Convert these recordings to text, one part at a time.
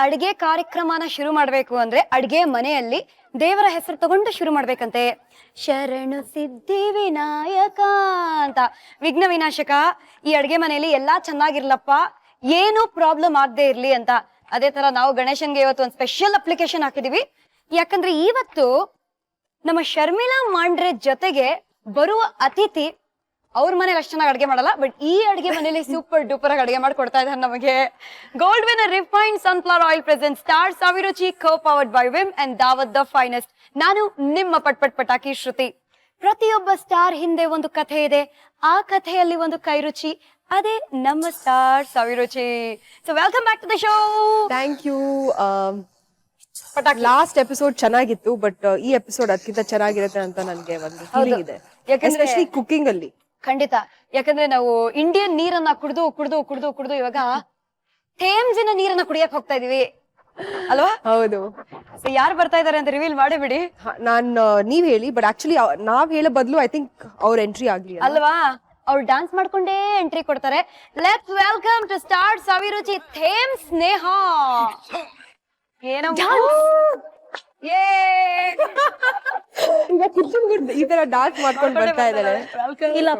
ಅಡಿಗೆ ಕಾರ್ಯಕ್ರಮನ ಶುರು ಮಾಡ್ಬೇಕು ಅಂದ್ರೆ ಅಡಿಗೆ ಮನೆಯಲ್ಲಿ ದೇವರ ಹೆಸರು ತಗೊಂಡು ಶುರು ಮಾಡ್ಬೇಕಂತೆ. ಶರಣು ಸಿದ್ಧಿ ವಿನಾಯಕ ಅಂತ, ವಿಘ್ನ ವಿನಾಶಕ ಈ ಅಡಿಗೆ ಮನೆಯಲ್ಲಿ ಎಲ್ಲಾ ಚೆನ್ನಾಗಿರ್ಲಪ್ಪ, ಏನು ಪ್ರಾಬ್ಲಮ್ ಆಗದೆ ಇರ್ಲಿ ಅಂತ. ಅದೇ ತರ ನಾವು ಗಣೇಶನ್ಗೆ ಇವತ್ತು ಒಂದು ಸ್ಪೆಷಲ್ ಅಪ್ಲಿಕೇಶನ್ ಹಾಕಿದೀವಿ. ಯಾಕಂದ್ರೆ ಇವತ್ತು ನಮ್ಮ ಶರ್ಮಿಳಾ ಮಾಂಡ್ರೆ ಜೊತೆಗೆ ಬರುವ ಅತಿಥಿ ಅವ್ರ ಮನೇಲಿ ಅಷ್ಟು ಚೆನ್ನಾಗಿ ಅಡಿಗೆ ಮಾಡಲ್ಲ, ಬಟ್ ಈ ಅಡಿಗೆ ಮನೇಲಿ ಸೂಪರ್ ಡೂಪರ್ ಆಗಿ ಅಡಿಗೆ ಮಾಡ್ಕೊಡ್ತಾ ಇದ್ದಾರೆ ನಮಗೆ. Gold Winner refined sunflower oil present Star Saviruchi co powered by Vim and Daawat the finest. ನಾನು ನಿಮ್ಮ ಪಟಾಕಿ ಶ್ರುತಿ. ಪ್ರತಿಯೊಬ್ಬ ಸ್ಟಾರ್ ಹಿಂದೆ ಒಂದು ಕಥೆ ಇದೆ, ಆ ಕಥೆಯಲ್ಲಿ ಒಂದು ಕೈರುಚಿ, ಅದೇ ನಮ್ಮ Star Saviruchi. So welcome back to the show. Thank you. Last episode ಚೆನ್ನಾಗಿತ್ತು, ಬಟ್ ಈ ಎಪಿಸೋಡ್ ಅದಕ್ಕಿಂತ ಚೆನ್ನಾಗಿರುತ್ತೆ ಅಂತ ನನಗೆ ಒಂದು ಫೀಲಿಂಗ್ ಇದೆ, ಎಸ್ಪೆಷಲಿ ಕುಕಿಂಗ್ ಅಲ್ಲಿ. ಖಂಡಿತ, ಯಾಕಂದ್ರೆ ನಾವು ಇಂಡಿಯನ್ ನೀರನ್ನ ಕುಡ್ದು ಕುಡ್ದು ಕುಡ್ದು ಕುಡ್ದು ಇವಾಗ ಥೇಮ್ಸಿನ ನೀರನ್ನ ಕುಡಿಯಕ್ ಹೋಗ್ತಾ ಇದೀವಿ ಅಲ್ವಾ? ಹೌದು. ಯಾರು ಬರ್ತಾ ಇದಾರೆ ಅಂತ ರಿವೀಲ್ ಮಾಡಿ ಬಿಡಿ. ನೀವ್ ಹೇಳಿ, ಬಟ್ ಆಕ್ಚುಲಿ ನಾವ್ ಹೇಳೋ ಬದಲು ಐ ಥಿಂಕ್ ಅವ್ರ ಎಂಟ್ರಿ ಆಗ್ಲಿ ಅಲ್ವಾ? ಅವ್ರು ಡಾನ್ಸ್ ಮಾಡ್ಕೊಂಡೇ ಎಂಟ್ರಿ ಕೊಡ್ತಾರೆ. Let's welcome to star Saviruchi Thames ಸ್ನೇಹ. ಏನೋ ಈ ತರ ಡಾನ್ಸ್ ಮಾಡ್ಕೊಂಡು ಬರ್ತಾ ಇದಾರೆ. ಇಲ್ಲ,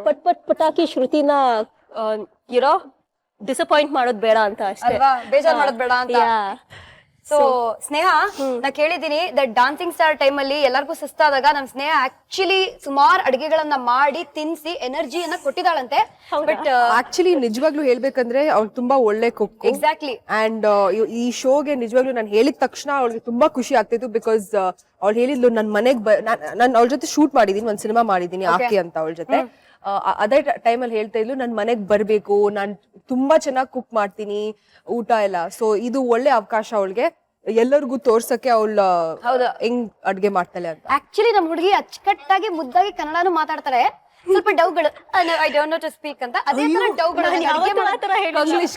ಪಟಾಕಿ ಶ್ರುತಿನ ಇರೋ ಡಿಸಪಾಯಿಂಟ್ ಮಾಡೋದ್ ಬೇಡ ಅಂತ ಅಷ್ಟೇ, ಬೇಜಾರ್ ಮಾಡೋದ್ ಬೇಡ ಅಂತ. ಸೊ ಸ್ನೇಹ, ನಾ ಕೇಳಿದೀನಿ ದಟ್ ಡಾನ್ಸಿಂಗ್ ಸ್ಟಾರ್ ಟೈಮ್ ಅಲ್ಲಿ ಎಲ್ಲರಿಗೂ ಸುಸ್ತಾದಾಗ ನಮ್ ಸ್ನೇಹ ಆಕ್ಚುಲಿ ಸುಮಾರು ಅಡಿಗೆಗಳನ್ನ ಮಾಡಿ ತಿನ್ಸಿ ಎನರ್ಜಿಯನ್ನ ಕೊಟ್ಟಿದ್ದಾಳಂತೆ. ಬಟ್ ಆಕ್ಚುಲಿ ನಿಜವಾಗ್ಲೂ ಹೇಳ್ಬೇಕಂದ್ರೆ ಅವ್ಳು ತುಂಬಾ ಒಳ್ಳೆ ಕುಕ್. ಎಕ್ಸಾಕ್ಟ್ಲಿ. ಅಂಡ್ ಈ ಶೋಗೆ ನಿಜವಾಗ್ಲೂ ನಾನು ಹೇಳಿದ ತಕ್ಷಣ ಅವಳಿಗೆ ತುಂಬಾ ಖುಷಿ ಆಗ್ತಿತ್ತು. ಬಿಕಾಸ್ ಅವ್ಳು ಹೇಳಿದ್ಲು ನನ್ ಮನೆಗ್ ನಾನು ಅವಳ ಜೊತೆ ಶೂಟ್ ಮಾಡಿದೀನಿ, ಒಂದ್ ಸಿನಿಮಾ ಮಾಡಿದೀನಿ ಆಕೆ ಅಂತ ಅವಳ ಜೊತೆ. ಅದೇ ಟೈಮಲ್ಲಿ ಹೇಳ್ತಾ ಇದ್ಲು ನನ್ ಮನೆಗ್ ಬರ್ಬೇಕು, ನಾನ್ ತುಂಬಾ ಚೆನ್ನಾಗಿ ಕುಕ್ ಮಾಡ್ತೀನಿ ಊಟ ಎಲ್ಲ. ಸೊ ಇದು ಒಳ್ಳೆ ಅವಕಾಶ ಅವಳಿಗೆ ಎಲ್ಲರಿಗೂ ತೋರ್ಸಕ್ಕೆ ಅವಳ ಹೆಂಗ್ ಅಡ್ಗೆ ಮಾಡ್ತಾಳೆ ಅಂತ. ಆಕ್ಚುಲಿ ನಮ್ ಹುಡುಗಿ ಅಚ್ಚುಕಟ್ಟಾಗಿ ಮುದ್ದಾಗಿ ಕನ್ನಡನು ಮಾತಾಡ್ತಾರೆ. ಸ್ವಲ್ಪ ಡೌಗಳು I don't know to speak ಅಂತ, ಅದೇ ತರ ಡೌಗಳು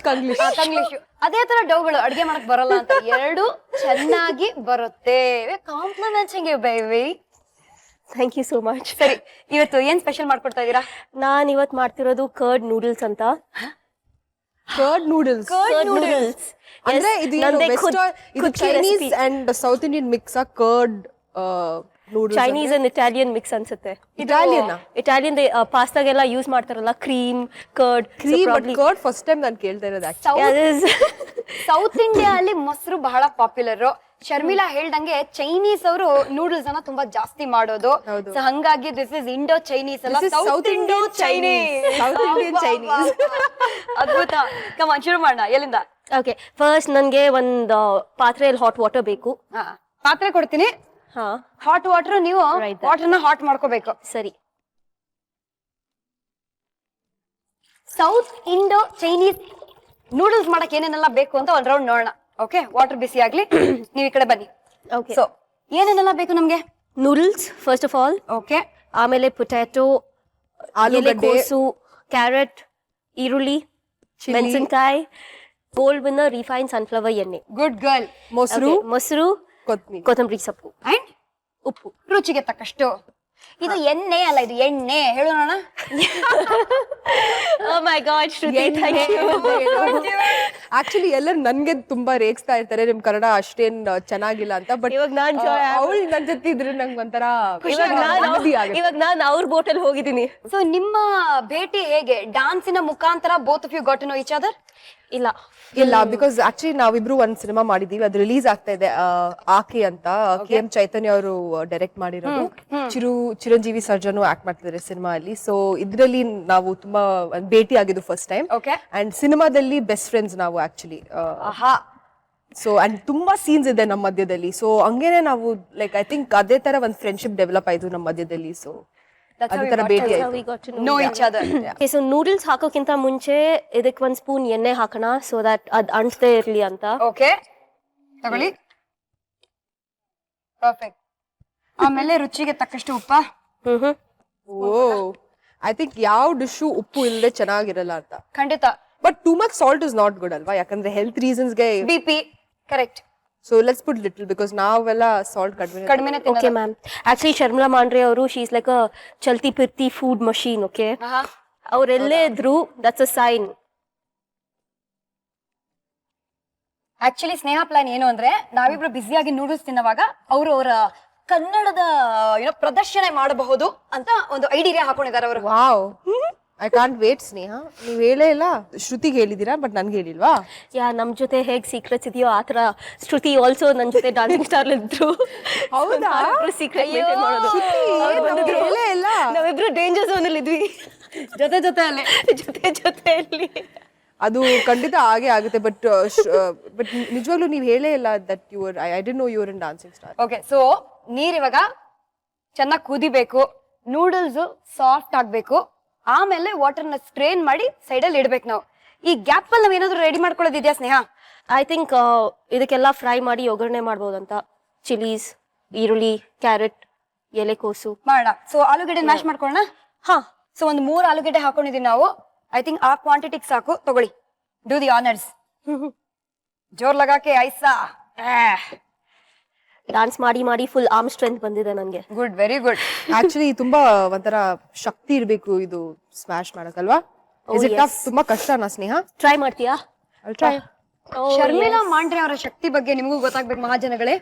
ಕಂಗ್ಲಿಷ್ ಅದೇ ತರ ಡೌಗಳು ಅಡ್ಗೆ ಮಾಡಕ್ ಬರಲ್ಲ ಅಂತ, ಎರಡು ಚೆನ್ನಾಗಿ ಬರುತ್ತೆ. Compliments baby. Thank you so much. ಸರಿ, ಇವತ್ತು ಏನ್ ಸ್ಪೆಷಲ್ ಮಾಡ್ಕೊಡ್ತಾ ಇದೀರಾ? ನಾನ್ ಇವತ್ ಮಾಡ್ತಿರೋದು ಕರ್ಡ್ ನೂಡಲ್ಸ್ ಅಂತ. ಕರ್ಡ್ ನೂಡಲ್ಸ್ ಅಂದ್ರೆ ಇದು Chinese and South Indian mix. Curd noodles Chinese and Italian mix ಅನ್ಸುತ್ತೆ. ಇಟಾಲಿಯನ್ ಪಾಸ್ತಾಗೆಲ್ಲ ಯೂಸ್ ಮಾಡ್ತಾರಲ್ಲ, ಕ್ರೀಮ್ ಕರ್ಡ್ ಫಸ್ಟ್ ಟೈಮ್ ನಾನು ಕೇಳ್ತಾ ಇರೋದು. ಸೌತ್ ಇಂಡಿಯಾ ಅಲ್ಲಿ ಮೊಸರು ಬಹಳ ಪಾಪ್ಯುಲರ್. ಶರ್ಮಿಳಾ ಹೇಳ್ದಂಗೆ ಚೈನೀಸ್ ಅವರು ನೂಡಲ್ಸ್ ಅನ್ನ ತುಂಬಾ ಜಾಸ್ತಿ ಮಾಡೋದು. ಸೊ ಹಂಗಾಗಿ ದಿಸ್ ಇಸ್ ಇಂಡೋ ಚೈನೀಸ್ ಅಲ್ಲ, ಸೌತ್ ಇಂಡೋ ಚೈನೀಸ್. ಅದ್ಭುತ. ಕಮಾನ್, ಶುರು ಮಾಡೋಣ. ಎಲ್ಲಿಂದ? ಓಕೆ, ಫಸ್ಟ್ ನನ್ಗೆ ಒಂದು ಪಾತ್ರೆಯಲ್ಲಿ ಹಾಟ್ ವಾಟರ್ ಬೇಕು. ಪಾತ್ರೆ ಕೊಡ್ತೀನಿ. ಹಾಟ್ ವಾಟರ್, ನೀವು ವಾಟರ್ನ ಹಾಟ್ ಮಾಡ್ಕೋಬೇಕು. ಸರಿ. ಸೌತ್ ಇಂಡೋ ಚೈನೀಸ್ ನೂಡಲ್ಸ್ ಮಾಡಕ್ ಏನೇನೆಲ್ಲ ಬೇಕು ಅಂತ ಒಂದ್ ರೌಂಡ್ ನೋಡೋಣ. ಓಕೆ, ವಾಟರ್ ಬಿಸಿ ಆಗ್ಲಿ, ನೀವ್ ಈ ಕಡೆ ಬನ್ನಿ. ಓಕೆ, ಸೊ ಏನೇನೆಲ್ಲ ಬೇಕು ನಮ್ಗೆ? Noodles first of all. Okay. ಆಮೇಲೆ ಪೊಟ್ಯಾಟೊ, ಆಲೂಗಡ್ಡೆ, ಕ್ಯಾರೆಟ್, ಈರುಳ್ಳಿ, ಮೆಣಸಿನಕಾಯಿ, ಗೋಲ್ಡ್ ವಿನ್ನರ್ ರಿಫೈನ್ಡ್ ಸನ್ಫ್ಲವರ್ ಎಣ್ಣೆ. Good girl. ಮೊಸರು, ಕೊತ್ತಂಬರಿ ಸೊಪ್ಪು ಅಂಡ್ ಉಪ್ಪು ರುಚಿಗೆ ತಕ್ಕಷ್ಟು. ಇದು ಎಣ್ಣೆ ಅಲ್ಲ, ಇದು ಎಣ್ಣೆ. ಹೇಳು ನೋಡೋಣ. Oh my God, Shruti, thank you. Actually ಎಲ್ಲರೂ ನನ್ಗೆ ತುಂಬಾ ರೇಗಿಸ್ತಾ ಇರ್ತಾರೆ, ನಿಮ್ ಕನ್ನಡ ಅಷ್ಟೇನ್ ಚೆನ್ನಾಗಿಲ್ಲ ಅಂತ. ಬಟ್ ಇವಾಗ ಅವಳು ನನ್ ಜೊತೆ ಇದ್ರೆ ನಂಗೆ ಒಂಥರ ಇವಾಗ ನಾನು ಅವ್ರ ಬೋಟಲ್ಲಿ ಹೋಗಿದ್ದೀನಿ. ಸೊ ನಿಮ್ಮ ಭೇಟಿ ಹೇಗೆ? ಡಾನ್ಸಿನ ಮುಖಾಂತರ both of you got to know each other? ಇಲ್ಲ, ಬಿಕಾಸ್ ಆಕ್ಚುಲಿ ನಾವಿಬ್ರು ಒಂದ್ ಸಿನಿಮಾ ಮಾಡಿದೀವಿ, ಅದು ರಿಲೀಸ್ ಆಗ್ತಾ ಇದೆ. ಆಕೆ ಅಂತ KM ಚೈತನ್ಯ ಅವರು ಡೈರೆಕ್ಟ್ ಮಾಡಿರೋದು. ಚಿರಂಜೀವಿ ಸರ್ಜನು ಆಕ್ಟ್ ಮಾಡ್ತಿದ್ದಾರೆ ಸಿನಿಮಾ ಅಲ್ಲಿ. ಸೊ ಇದ್ರಲ್ಲಿ ನಾವು ತುಂಬಾ ಭೇಟಿ ಆಗಿದ್ದು ಫಸ್ಟ್ ಟೈಮ್. ಅಂಡ್ ಸಿನಿಮಾದಲ್ಲಿ ಬೆಸ್ಟ್ ಫ್ರೆಂಡ್ಸ್ ನಾವು ಆಕ್ಚುಲಿ. ಸೊ ಅಂಡ್ ತುಂಬಾ ಸೀನ್ಸ್ ಇದೆ ನಮ್ಮ ಮಧ್ಯದಲ್ಲಿ. ಸೊ ಹಂಗೇನೆ ನಾವು ಲೈಕ್ ಐ ಥಿಂಕ್ ಅದೇ ತರ ಒಂದ್ ಫ್ರೆಂಡ್ಶಿಪ್ ಡೆವಲಪ್ ಆಯ್ತು ನಮ್ಮ ಮಧ್ಯದಲ್ಲಿ. ಸೊ ಅದೇ ತರ ಭೇಟಿ know each other. So noodles ಹಾಕೋಕ್ಕಿಂತ ಮುಂಚೆ ಇದಕ್ಕೆ ಒಂದ್ ಸ್ಪೂನ್ ಎಣ್ಣೆ ಹಾಕೋಣ, ಸೊ ದಟ್ ಅದ್ ಅಂಟ್ದೇ ಇರ್ಲಿ ಅಂತ. ಓಕೆ, ತಗೊಳ್ಳಿ. ಪರ್ಫೆಕ್ಟ್. ಆಮೇಲೆ ರುಚಿಗೆ ತಕ್ಕಷ್ಟು ಉಪ್ಪ. ಓ, ಐ ಥಿಂಕ್ ಯಾವ ಡಿಶು ಉಪ್ಪು ಇಲ್ಲದೆ ಚೆನ್ನಾಗಿರಲ್ಲ ಅಂತ. ಖಂಡಿತ. But too much salt is not good ಅಲ್ವಾ? ಯಾಕಂದ್ರೆ ಹೆಲ್ತ್ ರೀಸನ್ಸ್ ಗೆ BP. Correct. So let's put little because ನಾವೆಲ್ಲ ಸಾಲ್ಟ್ ಕಡಿಮೆನೆ ತಿನ್ನೋದು. Okay ma'am, actually Sharmila Mandre ಅವರು ಶಿ ಇಸ್ ಲೈಕ್ ಅ ಚಲ್ತಿ ಪಿರ್ತಿ ಫುಡ್ ಮಷೀನ್. ಓಕೆ, ಅವ್ರೆಲ್ಲೇ ಇದ್ರು that's a sign. Actually Sneha plan ಏನು ಅಂದ್ರೆ ನಾವಿಬ್ರು ಬ್ಯುಸಿಯಾಗಿ ನೂಡಲ್ಸ್ ತಿನ್ನವಾಗ ಅವರು ಅವರ ಕನ್ನಡದ ಏನೋ ಪ್ರದರ್ಶನ ಮಾಡಬಹುದು ಅಂತ ಒಂದು ಐಡಿಯಾ ಹಾಕೊಂಡಿದ್ದಾರೆ ಅವರು. ವಾವ್, ಐ ಕಾಂಟ್ ವೇಟ್ ಸ್ನೇಹ. ನೀವ್ ಹೇಳೇ ಇಲ್ಲ, ಶ್ರುತಿಗೆ ಹೇಳಿದೀರಾ ಬಟ್ ನನ್ಗೆ ಹೇಳಿಲ್ವಾ? ನಮ್ ಜೊತೆ ಹೇಗ್ ಸೀಕ್ರೆಟ್ಸ್ ಇದೆಯೋ ಆತರ ಶ್ರುತಿ ಆಲ್ಸೋ ನನ್ ಜೊತೆ ಡಾನ್ಸಿಂಗ್ ಸ್ಟಾರ್ ಇದ್ರು. ಹೌದಾ? ಸೀಕ್ರೆಟ್ ಮೇಂಟೈನ್ ಮಾಡೋದು. ನಮ್ಗೆ ಹೇಳೇ ಇಲ್ಲ. ನಾವಿಬ್ರು ಡೇಂಜರ್ ಝೋನ್ ಅಲ್ಲಿ ಇದ್ವಿ, ಜೊತೆಯಲ್ಲಿ ಜೊತೆಯಲ್ಲಿ. ಅದು ಖಂಡಿತ ಹಾಗೆ ಆಗುತ್ತೆ, ಬಟ್ ನಿಜವಾಗ್ಲೂ ನೀವ್ ಹೇಳೇ ಇಲ್ಲ that your I did know your in dancing star. Okay, so ನೀರ್ ಇವಾಗ ಚೆನ್ನಾಗಿ ಕುದಿಬೇಕು, ನೂಡಲ್ಸ್ ಸಾಫ್ಟ್ ಆಗ್ಬೇಕು, ಆಮೇಲೆ ವಾಟರ್ ನ ಸ್ಟ್ರೇನ್ ಮಾಡಿ ಸೈಡ್ ಅಲ್ಲಿ ಇಡ್ಬೇಕು. ನಾವು ಈ ಗ್ಯಾಪ್ ಅಲ್ಲಿ ನಾವ್ ಏನಾದ್ರು ರೆಡಿ ಮಾಡ್ಕೊಳ್ಳೋದಿದ್ಯಾ ಸ್ನೇಹ? ಐ ಥಿಂಕ್ ಇದಕ್ಕೆಲ್ಲ ಫ್ರೈ ಮಾಡಿ ಒಗ್ಗರಣೆ ಮಾಡ್ಬೋದಂತ. ಚಿಲೀಸ್, ಈರುಳ್ಳಿ, ಕ್ಯಾರೆಟ್, ಎಲೆಕೋಸು ಮಾಡೋಣ. ಸೊ ಆಲೂಗಡ್ಡೆ ಮ್ಯಾಶ್ ಮಾಡ್ಕೊಳ್ಳೋಣ. ಹಾ. ಸೊ ಒಂದು 3 ಆಲೂಗಡ್ಡೆ ಹಾಕೊಂಡಿದೀವಿ ನಾವು. ಐ ಥಿಂಕ್ ಆ ಕ್ವಾಂಟಿಟಿಗೆ ಸಾಕು. ತಗೊಳ್ಳಿ, ಡೂ ದಿ ಆನರ್ಸ್. ಜೋರ್ ಲಗಾಕೆ ಐಸಾ. ಡಾನ್ಸ್ ಮಾಡಿ ಮಾಡಿ ಫುಲ್ ಆರ್ಮ್ ಸ್ಟ್ರೆಂತ್ ಬಂದಿದೆ ನನ್ಗೆ. Good, very good. ಆಕ್ಚುಲಿ ತುಂಬಾ ಒಂಥರ ಶಕ್ತಿ ಇರ್ಬೇಕು ಇದು ಸ್ಮ್ಯಾಶ್ ಮಾಡಕ್ಕಲ್ವಾ? Is it tough? ತುಂಬಾ ಕಷ್ಟನಾ ಸ್ನೇಹ? ಟ್ರೈ ಮಾಡ್ತೀಯಾ? I'll try. ಶರ್ಮಿಳಾ ಮಾಂಡ್ರೆ ಅವರ ಶಕ್ತಿ ಬಗ್ಗೆ ನಿಮಗೂ ಗೊತ್ತಾಗ್ಬೇಕು ಮಹಾಜನಗಳೇ.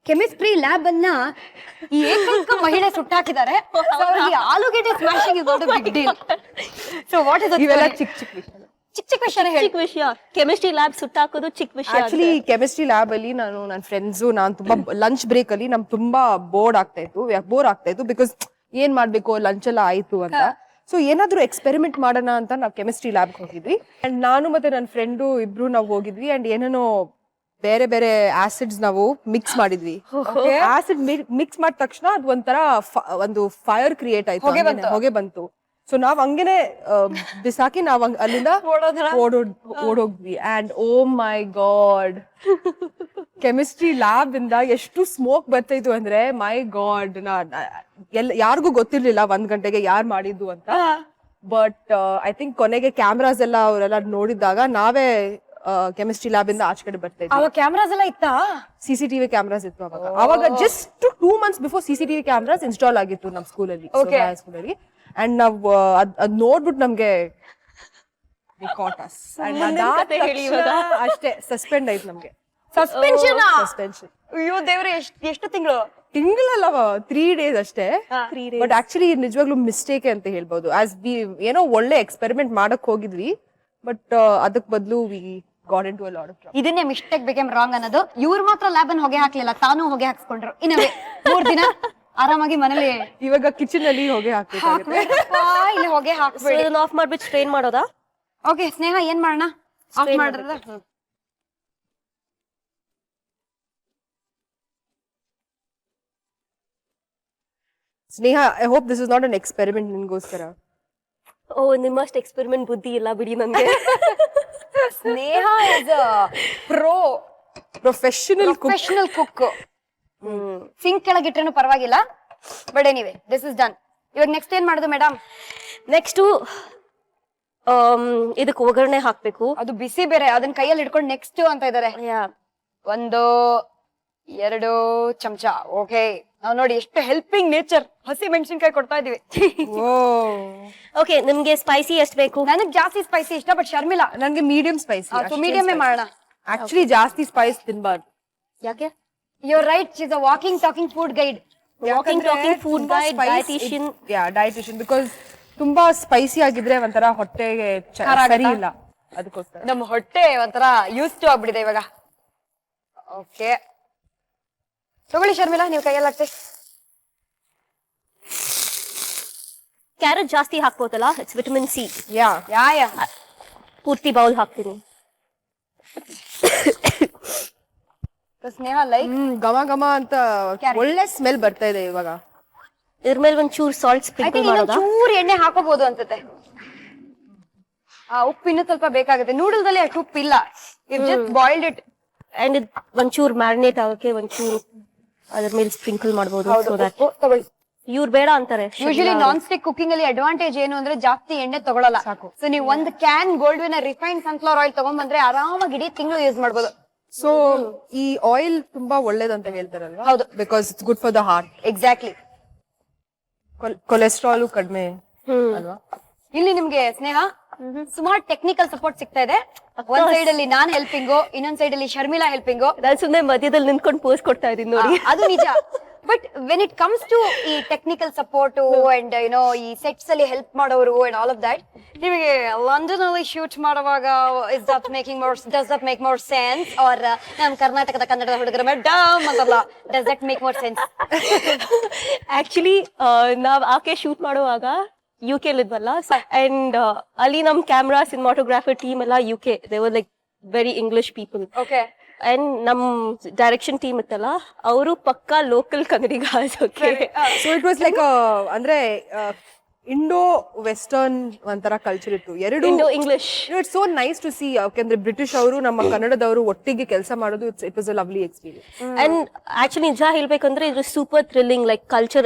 ಕೆಮಿಸ್ಟ್ರಿ ಲ್ಯಾಬ್ ಅನ್ನ ಈ ಏಕೈಕ ಮಹಿಳೆ ಸುಟ್ಟಾಕಿದ್ದಾರೆ. So ಅವ್ರಿಗೆ ಆಲೂಗೆಡ್ಡೆ smashing is not a big deal. So what is ಇವೆಲ್ಲ ಚಿಕ್ಕ ಚಿಕ್ಕ ವಿಷಯ. ಚಿಕ್ಕ ವಿಷಯ ಹೇಳಿ. ಚಿಕ್ಕ ವಿಷಯ. ಕೆಮಿಸ್ಟ್ರಿ ಲ್ಯಾಬ್ ಸುಟ್ಟಾಕೋದು ಚಿಕ್ಕ ವಿಷಯ. ಆಕ್ಚುಲಿ ಕೆಮಿಸ್ಟ್ರಿ ಲ್ಯಾಬ್ ಅಲ್ಲಿ ನನ್ನ ಫ್ರೆಂಡ್ಸ್ ನಾನು ತುಂಬಾ ಲಂಚ್ ಬ್ರೇಕ್ ಅಲ್ಲಿ ನಮ್ಗೆ ತುಂಬಾ ಬೋರ್ ಆಗ್ತಾ ಇತ್ತು ಬಿಕಾಸ್ ಏನ್ ಮಾಡ್ಬೇಕು, ಲಂಚ್ ಎಲ್ಲ ಆಯ್ತು ಅಂತ. ಸೊ ಏನಾದ್ರು ಎಕ್ಸ್ಪೆರಿಮೆಂಟ್ ಮಾಡೋಣ ಅಂತ ನಾವು ಕೆಮಿಸ್ಟ್ರಿ ಲ್ಯಾಬ್ ಹೋಗಿದ್ವಿ. ಅಂಡ್ ನಾನು ಮತ್ತೆ ನನ್ನ ಫ್ರೆಂಡು ಇಬ್ರು ನಾವು ಹೋಗಿದ್ವಿ. ಅಂಡ್ ಏನೇನೋ ಬೇರೆ ಬೇರೆ ಆಸಿಡ್ಸ್ ನಾವು ಮಿಕ್ಸ್ ಮಾಡಿದ್ವಿ. ಆಸಿಡ್ ಮಿಕ್ಸ್ ಮಾಡಿದ ತಕ್ಷಣ ಅದು ಒಂಥರ ಒಂದು ಫೈರ್ ಕ್ರಿಯೇಟ್ ಆಯ್ತು, ಹೊಗೆ ಬಂತು. ಸೊ ನಾವ್ ಹಂಗೇನೆ ಬಿಸಾಕಿ ನಾವ್ ಅಲ್ಲಿಂದ ಓಡೋಗ್ವಿ. And oh my god, chemistry lab ಇಂದ ಎಷ್ಟು ಸ್ಮೋಕ್ ಬರ್ತಿತ್ತು ಅಂದ್ರೆ ಮೈ ಗಾಡ್, ಯಾರಿಗೂ ಗೊತ್ತಿರ್ಲಿಲ್ಲ 1 ಗಂಟೆಗೆ ಯಾರು ಮಾಡಿದ್ದು ಅಂತ. ಬಟ್ ಐ ಥಿಂಕ್ ಕೊನೆಗೆ ಕ್ಯಾಮ್ರಾಸ್ ಎಲ್ಲ ಅವರೆಲ್ಲ ನೋಡಿದಾಗ ನಾವೇ ಕೆಮಿಸ್ಟ್ರಿ ಲ್ಯಾಬ್ ಇಂದ ಆಚೆ ಕಡೆ ಬರ್ತಾ ಇದ್ವಿ. ಅವಾಗ ಕ್ಯಾಮ್ರಾಸ್ ಎಲ್ಲ ಇತ್ತಾ? CCTV ಕ್ಯಾಮ್ರಾಸ್ ಇತ್ತು ಅವಾಗ just 2 months before CCTV cameras install ಆಗಿತ್ತು ನಮ್ ಸ್ಕೂಲಲ್ಲಿ, ಸ್ಕೂಲಲ್ಲಿ. ಅಂಡ್ ನಾವ್ ಅದ್ ನೋಡ್ಬಿಟ್ಟು ನಮ್ಗೆ ಅಷ್ಟೇ ಸಸ್ಪೆಂಡ್ ಆಯ್ತು ನಮ್ಗೆ. ಸಸ್ಪೆನ್ಷನ್? ಸಸ್ಪೆನ್ಷನ್. ಅಯ್ಯೋ ದೇವ್ರೆ, ಎಷ್ಟು ತಿಂಗಳಲ್ಲ 3 days ಅಷ್ಟೇ. ಬಟ್ ಆಕ್ಚುಲಿ ನಿಜವಾಗ್ಲೂ ಮಿಸ್ಟೇಕ್ ಅಂತ ಹೇಳ್ಬೋದು. ಆಸ್ ವಿ ಏನೋ ಒಳ್ಳೆ ಎಕ್ಸ್ಪೆರಿಮೆಂಟ್ ಮಾಡಕ್ ಹೋಗಿದ್ವಿ, ಬಟ್ ಅದಕ್ ಬದಲು we got into a lot of trouble. ಇದನ್ನೇ ಮಿಸ್ಟೇಕ್ ಬಿಕೇಮ್ ರಾಂಗ್ ಅನ್ನೋದು. ಇವ್ರು ಮಾತ್ರ ಲ್ಯಾಬ್ ಅನ್ನು ಹೊಗೆ ಹಾಕ್ಲಿಲ್ಲ, ತಾನು ಹೊಗೆ ಹಾಕ್ಸ್ಕೊಂಡ್ರು. ಇನ್ನವೇ 3 ದಿನ ಆರಾಮಾಗಿ ಮನೇಲಿ ಇವಾಗ ಕಿಚನ್ ಅಲ್ಲಿ ಹೊಗೆ ಇಲ್ಲಿ ಹೊಗೆ ಹಾಕ್ಬೇಡಿ. ಇದನ್ನ ಆಫ್ ಮಾಡ್ಬಿಟ್ಟು ಸ್ಟ್ರೈನ್ ಮಾಡೋದಾ? ಓಕೆ ಸ್ನೇಹ, ಏನ್ ಮಾಡೋಣ? ಆಫ್ ಮಾಡ್ರದ? Sneha, I hope this is not an experiment ನಿನ್ಗೋಸ್ಕರ. ಓ, ನಿಮ್ಮಷ್ಟು ಎಕ್ಸ್ಪೆರಿಮೆಂಟ್ ಬುದ್ಧಿ ಇಲ್ಲ ಬಿಡಿ ನನ್ಗೆ. Sneha is professional cook. Sink ಕೆಳಗಿಟ್ರೇನು ಪರವಾಗಿಲ್ಲ. But anyway, this is done. ಇವಾಗ ನೆಕ್ಸ್ಟ್ ಏನ್ ಮಾಡೋದು ಮೇಡಮ್? ನೆಕ್ಸ್ಟ್ ಇದಕ್ಕೆ ಒಗ್ಗರಣೆ ಹಾಕ್ಬೇಕು. ಅದು ಬಿಸಿ ಬೇರೆ, ಅದನ್ನ ಕೈಯಲ್ಲಿ ಹಿಡ್ಕೊಂಡು ನೆಕ್ಸ್ಟ್ ಅಂತ ಇದಾರೆ. 1 2 ಚಮಚ. ಓಕೆ, ನಾವ್ ನೋಡಿ ಎಷ್ಟು ಹೆಲ್ಪಿಂಗ್ ನೇಚರ್. ಹಸಿ ಮೆಣಸಿನ್ಕಾಯಿ ಕೊಡ್ತಾ ಇದೀವಿ. ಓಕೆ, ನಿಮ್ಗೆ ಸ್ಪೈಸಿ ಎಷ್ಟು ಬೇಕು? ನನಗ್ ಜಾಸ್ತಿ ಸ್ಪೈಸಿ ಇಷ್ಟ, ಬಟ್ ಶರ್ಮಿಳಾ ನನ್ಗೆ ಮೀಡಿಯಂ ಸ್ಪೈಸಿ. ಮೀಡಿಯಂ ಮಾಡೋಣ. ಆಕ್ಚುಲಿ ಜಾಸ್ತಿ ಸ್ಪೈಸ್ ತಿನ್ಬಾರ್ದು. ಯಾಕೆ? You're right, she's a walking talking food guide. Talking food guide, dietitian. Dietitian, because ತುಂಬಾ ಸ್ಪೈಸಿ ಆಗಿದ್ರೆ ಒಂಥರ ಹೊಟ್ಟೆಗೆ ಸರಿ ಇಲ್ಲ, ಅದಕ್ಕೋಸ್ಕರ. ನಮ್ಮ ಹೊಟ್ಟೆ ಒಂಥರ ಯೂಸ್ ಟು ಆಗ್ಬಿಟ್ಟಿದೆ ಇವಾಗ. ಓಕೆ, ತಗೊಳ್ಳಿ ಶರ್ಮಿಳಾ, ನೀವು ಕೈಯಲ್ಲಿ ಹಾಕ್ತಿ. ಕ್ಯಾರೆಟ್ ಜಾಸ್ತಿ ಹಾಕ್ಬೋದಲ್ಲ, ಇಟ್ಸ್ ವಿಟಮಿನ್ ಸಿ. ಯಾ ಪೂರ್ತಿ ಬೌಲ್ ಹಾಕ್ತೀನಿ. ಸ್ನೇಹ ಲೈಕ್ ಘಮ ಘಮ ಅಂತ ಒಳ್ಳೆ ಸ್ಮೆಲ್ ಬರ್ತಾ ಇದೆ ಇವಾಗ. ಇದ್ರ ಮೇಲೆ ಒಂಚೂರು ಸಾಲ್ಟ್ ಸ್ಪ್ರಿಂಕಲ್ ಮಾಡೋದಾ? ಚೂರು ಎಣ್ಣೆ ಹಾಕೋಬಹುದು ಅನ್ಸುತ್ತೆ. ಉಪ್ಪು ಇನ್ನೂ ಸ್ವಲ್ಪ ಬೇಕಾಗುತ್ತೆ. ನೂಡಲ್ಸ್ ಅಲ್ಲಿ ಅಷ್ಟು ಉಪ್ಪು ಇಲ್ಲ. If just boiled it. And ಒಂಚೂರು ಮ್ಯಾರಿನೇಟ್ ಆಗೋಕೆ ಒಂಚೂರು ಅದ್ರ ಮೇಲೆ ಸ್ಪ್ರಿಂಕಲ್ ಮಾಡಬಹುದು. ಇವ್ರು ಬೇಡ ಅಂತಾರೆ. ಯೂಶಲಿ ನಾನ್ ಸ್ಟಿಕ್ ಕುಕಿಂಗ್ ಅಲ್ಲಿ ಅಡ್ವಾಂಟೇಜ್ ಏನು ಅಂದ್ರೆ ಜಾಸ್ತಿ ಎಣ್ಣೆ ತಗೊಳಲ್ಲ. ಸೊ ನೀವು ಒಂದು can gold win refined sunflower oil ತಗೊಂಡ್ ಬಂದ್ರೆ ಆರಾಮಾಗಿ ಇಡೀ ತಿಂಗಳು ಯೂಸ್ ಮಾಡಬಹುದು. ಸೊ ಈ ಆಯಿಲ್ ತುಂಬಾ ಒಳ್ಳೇದಂತ ಹೇಳ್ತಾರಲ್ವಾ? ಹೌದು, because it's good for the heart. Exactly. Cholesterol ಕಡಿಮೆ ಅಲ್ವಾ? ಇಲ್ಲಿ ನಿಮ್ಗೆ ಸ್ನೇಹ ಸುಮಾರು ಟೆಕ್ನಿಕಲ್ ಸಪೋರ್ಟ್ ಸಿಗ್ತಾ ಇದೆ. ಒಂದ್ ಸೈಡ್ ಅಲ್ಲಿ ನಾನ್ ಹೆಲ್ಪಿಂಗು, ಇನ್ನೊಂದ್ ಸೈಡ್ ಅಲ್ಲಿ ಶರ್ಮಿಳಾ ಹೆಲ್ಪಿಂಗು. ನಾನು ಸುಮ್ಮನೆ ಮಧ್ಯದಲ್ಲಿ ನಿಂತ್ಕೊಂಡು ಪೋಸ್ ಕೊಡ್ತಾ ಇದೀನಿ ನೋಡಿ. ಅದು ನಿಜ. But when it comes to ಈ ಟೆಕ್ನಿಕಲ್ ಸಪೋರ್ಟ್ ಅಂಡ್ ಈ ಸೆಟ್ಸ್ ಅಲ್ಲಿ ಹೆಲ್ಪ್ ಮಾಡೋರು ಅಂಡ್ ಆಲ್ ಆಫ್ ದಟ್, ನಿಮಗೆ ಲಂಡನ್ ಅಲ್ಲಿ ಶೂಟ್ ಮಾಡುವಾಗ does that make more sense? Or ನಮ್ ಕರ್ನಾಟಕದ ಕನ್ನಡದ ಹುಡುಗರ ಮೇಡಮ್ ಅಂತಲ್ಲ, does that make more sense? Actually ನಾವ್ ಆಕೆ ಶೂಟ್ ಮಾಡುವಾಗ UK ಇದ್ವಲ್ಲ, ಅಂಡ್ ಅಲ್ಲಿ ನಮ್ ಕ್ಯಾಮ್ರಾ ಸಿನಿಮಾಟೋಗ್ರಾಫರ್ ಟೀಮ್ ಎಲ್ಲ UK, they were like very English people. Okay. And ನಮ್ ಡೈರೆಕ್ಷನ್ ಟೀಮ್ ಇತ್ತಲ್ಲ, ಅವರು ಪಕ್ಕಾ local Kannadigas. Okay, so it was like ಅಂದ್ರೆ ಇಂಡೋ ವೆಸ್ಟರ್ನ್ ಒಂಥರ ಕಲ್ಚರ್ ಇತ್ತು, ಎರಡು Indo English. It's so nice to see. ಯಾಕೆಂದ್ರೆ ಬ್ರಿಟಿಷ್ ಅವರು ನಮ್ಮ ಕನ್ನಡದವರು ಒಟ್ಟಿಗೆ ಕೆಲಸ ಮಾಡೋದು, it was a lovely experience. And actually ನಿಜ ಹೇಳ್ಬೇಕಂದ್ರೆ ಇದು super thrilling, like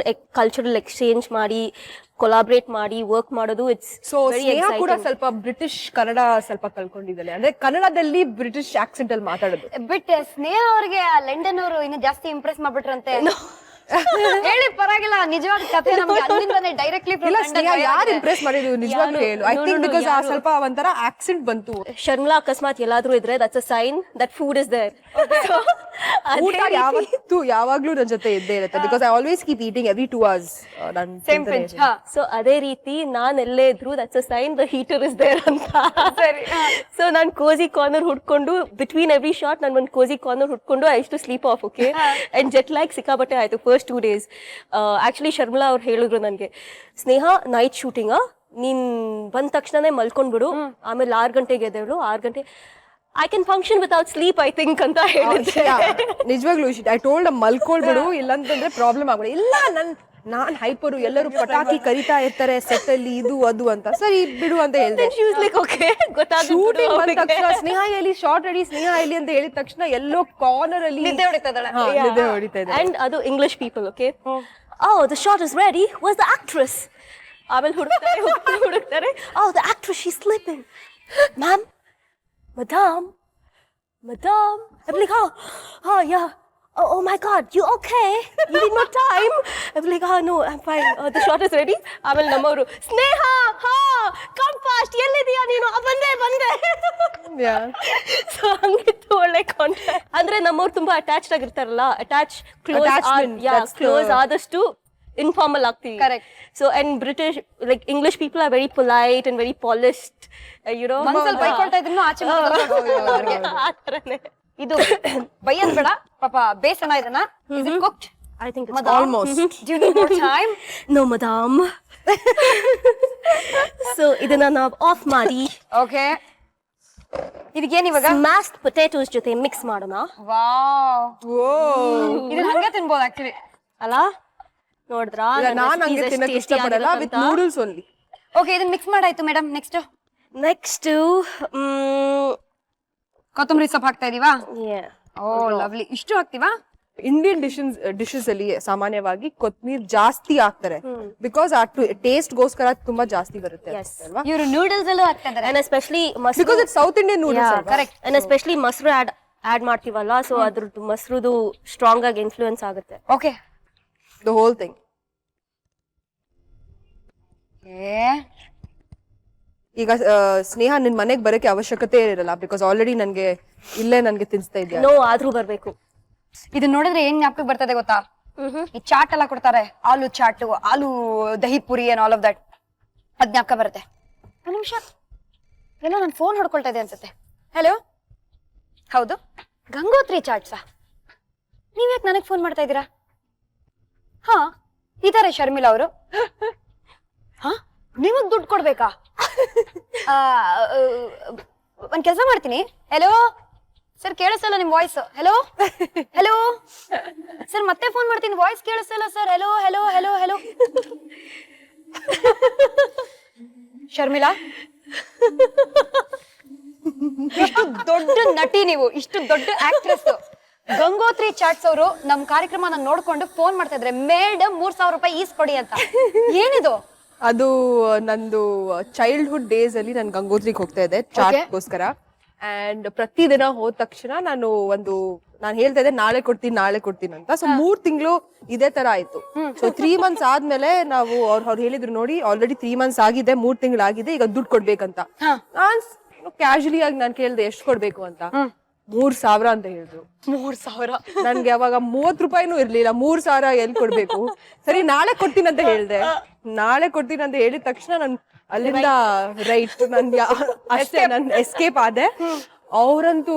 cultural exchange ಮಾಡಿ, ಕೊಲಾಬ್ರೇಟ್ ಮಾಡಿ ವರ್ಕ್ ಮಾಡೋದು. ಇಟ್ಸ್ ಸೊ ಸ್ನೇಹ ಕೂಡ ಸ್ವಲ್ಪ ಬ್ರಿಟಿಷ್ ಕನ್ನಡ ಸ್ವಲ್ಪ ಕಲ್ಕೊಂಡಿದ್ದಾಳೆ, ಅಂದ್ರೆ ಕನ್ನಡದಲ್ಲಿ ಬ್ರಿಟಿಷ್ ಆಕ್ಸೆಂಟ್ ಅಲ್ಲಿ ಮಾತಾಡೋದು. ಬಟ್ ಸ್ನೇಹ ಅವ್ರಿಗೆ ಲಂಡನ್ ಅವರು ಇನ್ನು ಜಾಸ್ತಿ ಇಂಪ್ರೆಸ್ ಮಾಡ್ಬಿಟ್ರಂತೆ. ಹೇಳಿ ಪರವಾಗಿಲ್ಲ, ನಿಜವಾದ ಕಥೆ ನಮ್ಗೆ ಅಲ್ಲಿಂದಾನೆ ಡೈರೆಕ್ಟ್ಲಿ. ಇಲ್ಲ, ಸ್ನೇಹ ಯಾರು ಇಂಪ್ರೆಸ್ ಮಾಡಿದ್ರು ನಿಜವಾಗ್ಲೂ ಹೇಳು? ಐ ಥಿಂಕ್ ಬಿಕಾಸ್ ಆ ಸ್ವಲ್ಪ ಒಂಥರ ಆಕ್ಸೆಂಟ್ ಬಂತು. ಶರ್ಮಿಳಾ ಅಕಸ್ಮಾತ್ ಎಲ್ಲಾದ್ರೂ ಇದ್ರೆ that's a sign that food is there. ಊಟ ಯಾವಾಗ್ಲೂ ನನ್ನ ಜೊತೆ ಇದ್ದೇ ಇರುತ್ತೆ, because I always keep eating every 2 hours. Same pinch. So ಅದೇ ರೀತಿ ನಾನ್ ಎಲ್ಲೇ ಇದ್ರು that's a sign the heater is there ಅಂತ. ಸೊ ನಾನ್ ಕೋಸಿ ಕಾರ್ನರ್ ಹುಡ್ಕೊಂಡು ಬಿಟ್ವೀನ್ ಎವ್ರಿ ಶಾಟ್ ನಾನು ಒಂದು ಕೋಸಿ ಕಾರ್ನರ್ ಹುಡ್ಕೊಂಡು I to sleep off. Okay, and jet like ಸಿಕ್ಕಾಬಟ್ಟೆ ಆಯ್ತು ಫಸ್ಟ್ 2 days. ಆಕ್ಚುಲಿ ಶರ್ಮಿಳಾ ಅವ್ರು ಹೇಳಿದ್ರು ನನ್ಗೆ, ಸ್ನೇಹ ನೈಟ್ ಶೂಟಿಂಗ್ ನೀನ್ ಬಂದ ತಕ್ಷಣನೇ ಮಲ್ಕೊಂಡ್ಬಿಡು, ಆಮೇಲೆ 6 ಗಂಟೆಗೆ ಎದ್ದೇಳು, 6 ಗಂಟೆ I can function without sleep I think ಅಂತ ಹೇಳಿದ್ರೆ. ನಿಜವಾಗ್ಲೂ ಐ ಟೋಲ್ಡ್ ಮಲ್ಕೊಳ್ಬಿಡು, ಇಲ್ಲಂತಂದ್ರೆ ಪ್ರಾಬ್ಲಮ್ ಆಗ್ಬಿಡು. ಇಲ್ಲ ನಾನ್ ಹೈಪರು, ಎಲ್ಲರೂ ಪಟಾಕಿ ಕರಿತಾ ಇರ್ತಾರೆ ಸೆಟ್ ಅಲ್ಲಿ, ಇದು ಅದು ಅಂತ, ಸರಿ ಬಿಡು ಅಂತ ಹೇಳ್ದೆ. ಶೂಟಿಂಗ್ ಬಂದ ತಕ್ಷಣ ಸ್ನೇಹ ಎಲ್ಲಿ, ಶಾರ್ಟ್ ರೆಡಿ, ಸ್ನೇಹ ಎಲ್ಲಿ ಅಂತ ಹೇಳಿದ ತಕ್ಷಣ ಎಲ್ಲೋ ಕಾರ್ನರ್ ಅಲ್ಲಿ ನಿದ್ದೆ ಹೊಡಿತಾ ಇದೆ. ಅಂಡ್ ಅದು English people. Okay, oh the shot is ready, where's the actress? ಆಮೇಲೆ ಹುಡುಕ್ತಾರೆ, oh the actress, she's sleeping. Ma'am, madam, I'm like, oh yeah, oh my god, you okay? You need more time? I'm like, oh no, I'm fine, the shot is ready. ಆಮೇಲೆ ನಮ್ಮವರು, ಸ್ನೇಹ come fast, ಎಲ್ಲಿದೀಯಾ ನೀನು? ಬಂದೆ. So ಹಂಗಿತ್ತು, ಒಳ್ಳೆ contact. ಅಂದ್ರೆ ನಮ್ಮವ್ರು ತುಂಬಾ attached ಆಗಿರ್ತಾರಲ್ಲ, close ಆದಷ್ಟು ಇನ್ಫಾರ್ಮಲ್ ಆಗ್ತೀವಿ. Correct. So and British like English people are very polite and very polished, you know. ಮನ್ಸಲ್ಲಿ ಬೈಕೊಳ್ತಾ ಇದ್ರು ಆಚೆ ಆ ಥರನೇ. ಇದು ಬೈಯದ್ ಬೇಡ ಪಾಪ, ಬೇಸನ ಇದನ್ನ. Is it cooked? I think it's Madam, almost. Do you need more time? No, madam. So ಇದನ್ನ ನಾವು ಆಫ್ ಮಾಡಿ, Okay. ಇದಕ್ಕೇನ್ ಇವಾಗ? ಸ್ಮ್ಯಾಶ್ಡ್ ಪೊಟ್ಯಾಟೋಸ್ ಜೊತೆ ಮಿಕ್ಸ್ ಮಾಡೋಣ. ವಾವ್, ಇದನ್ನ ಹಂಗೆ ತಿನ್ಬೋದು ಆಕ್ಚುಲಿ ಅಲ್ಲ? ನೋಡಿದ್ರಾ? ನಾನು ಹಂಗೆ ತಿನ್ನಕ್ಕೆ ಇಷ್ಟಪಡಲ್ಲ, ವಿತ್ ನೂಡಲ್ಸ್ ಓನ್ಲಿ. ಓಕೆ, ಇದನ್ನ ಮಿಕ್ಸ್ ಮಾಡಾಯ್ತು ಮೇಡಮ್. ನೆಕ್ಸ್ಟ್ ಕೊತ್ತಂಬರಿ ಸೊಪ್ಪು ಹಾಕ್ತಾ ಇದೀವಾ? ಓ ಲವ್ಲಿ. ಇಷ್ಟು ಹಾಕ್ತಿವಾ? ಇಂಡಿಯನ್ ಡಿಶಸ್ ಅಲ್ಲಿ ಸಾಮಾನ್ಯವಾಗಿ ಕೊತ್ಮೀರ್ ಜಾಸ್ತಿ ಹಾಕ್ತಾರೆ, ಬಿಕಾಸ್ ಆ ಟೇಸ್ಟ್ ಗೋಸ್ಕರ ತುಂಬಾ ಜಾಸ್ತಿ ಬರುತ್ತೆ ಅಲ್ವಾ? ಇವರು ನೂಡಲ್ಸ್ ಅಲ್ಲೂ ಹಾಕ್ತಾ ಇದ್ದಾರೆ. And especially because it south Indian noodles. Correct. And especially ಮೊಸರು ಆಡ್ ಮಾಡ್ತೀವಲ್ಲ, ಸೊ ಅದ್ರದ್ದು ಮೊಸರುದು ಸ್ಟ್ರಾಂಗ್ ಆಗಿ ಇನ್ಫ್ಲೂಯೆನ್ಸ್ ಆಗುತ್ತೆ. Okay, the whole thing. ಈಗ ಸ್ನೇಹ ನಿನ್ ಮನೆಗೆ ಬರಕ್ಕೆ ಅವಶ್ಯಕತೆ ಇರಲ್ಲ, ಬಿಕಾಸ್ ಆಲ್ರೆಡಿ ನನ್ಗೆ ತಿನ್ಸ್ತಾ ಇದ್ಯಾ. ನೋ, ಆದ್ರೂ ಬರ್ಬೇಕು. ಇದನ್ನ ನೋಡಿದ್ರೆ ಏನ್ ಜ್ಞಾಪಕ ಬರ್ತದೆ ಗೊತ್ತಾ? ಈ ಚಾಟ್ ಎಲ್ಲ ಕೊಡ್ತಾರೆ, aloo chaat, aloo dahi puri and all of that. ಅದ್ ಜ್ಞಾಪಕ ಬರುತ್ತೆ. ಒಂದು ನಿಮಿಷ, ಏನೋ ನಾನು ಫೋನ್ ಹೊಡ್ಕೊಳ್ತಾ ಇದೆ ಅನ್ಸುತ್ತೆ. ಹಲೋ, ಹೌದು, ಗಂಗೋತ್ರಿ ಚಾಟ್ಸಾ? ನೀವ್ಯಾಕೆ ನನಗೆ ಫೋನ್ ಮಾಡ್ತಾ ಇದ್ದೀರಾ? ಹಾ, ಇದಾರೆ ಶರ್ಮಿಳಾ ಅವರು. ಹಾ, ನಿಮಗ್ ದುಡ್ಡು ಕೊಡ್ಬೇಕಾ? ಒಂದ್ ಕೆಲಸ ಮಾಡ್ತೀನಿ. ಹೆಲೋ ಸರ್, ಕೇಳಿಸಲ್ಲ ನಿಮ್ ವಾಯ್ಸ್. ಹೆಲೋ ಸರ್, ಮತ್ತೆ ಫೋನ್ ಮಾಡ್ತೀನಿ, ವಾಯ್ಸ್ ಕೇಳಿಸಲ್ಲ ಸರ್. ಹೆಲೋ. ಶರ್ಮಿಳಾ, ಇಷ್ಟು ದೊಡ್ಡ ನಟಿ ನೀವು, ಇಷ್ಟು ದೊಡ್ಡ ಆಕ್ಟ್ರೆಸ್. ಗಂಗೋತ್ರಿ ಚಾಟ್ಸ್ ಅವರು ನಮ್ ಕಾರ್ಯಕ್ರಮನ ನೋಡ್ಕೊಂಡು ಫೋನ್ ಮಾಡ್ತಾ ಇದ್ರೆ, ಮೇಡಮ್ 3000 ರೂಪಾಯಿ ಈಸ್ ಕೊಡಿ ಅಂತ. ಏನಿದು? ಅದು ನಂದು ಚೈಲ್ಡ್ಹುಡ್ ಡೇಸ್ ಅಲ್ಲಿ ನಾನು ಗಂಗೋತ್ರಿಗೆ ಹೋಗ್ತಾ ಇದ್ದೆ ಚಾಟ್ಗೋಸ್ಕರ. ಅಂಡ್ ಪ್ರತಿದಿನ ಹೋದ ತಕ್ಷಣ ನಾನು ಹೇಳ್ತಾ ಇದ್ದೆ ನಾಳೆ ಕೊಡ್ತೀನಿ ಅಂತ. ಸೊ 3 ತಿಂಗಳು ಇದೇ ತರ ಆಯ್ತು. ಸೊ 3 months ಆದ್ಮೇಲೆ ನಾವು ಅವ್ರು ಹೇಳಿದ್ರು ನೋಡಿ ಆಲ್ರೆಡಿ 3 months ಆಗಿದೆ, 3 ತಿಂಗಳಾಗಿದೆ, ಈಗ ದುಡ್ಡು ಕೊಡ್ಬೇಕಂತ. ನಾನ್ ಕ್ಯಾಶುಲಿ ಆಗಿ ನಾನು ಕೇಳ್ದೆ ಎಷ್ಟು ಕೊಡ್ಬೇಕು ಅಂತ. 3,000 ಅಂತ ಹೇಳಿದ್ರು. 3,000 ನನ್ಗೆ ಅವಾಗ 30 ರೂಪಾಯಿನೂ ಇರ್ಲಿಲ್ಲ. 3,000 ಎಲ್ಲಿ ಕೊಡ್ಬೇಕು? ಸರಿ ನಾಳೆ ಕೊಡ್ತೀನಿ ಅಂತ ಹೇಳ್ದೆ. ನಾಳೆ ಕೊಡ್ತೀನಿ ಅಂತ ಹೇಳಿದ ತಕ್ಷಣ ನನ್ ಅಲ್ಲಿಂದ ರೈಟ್ ಅಷ್ಟೇ ನನ್ ಎಸ್ಕೇಪ್ ಆದೆ. ಅವ್ರಂತೂ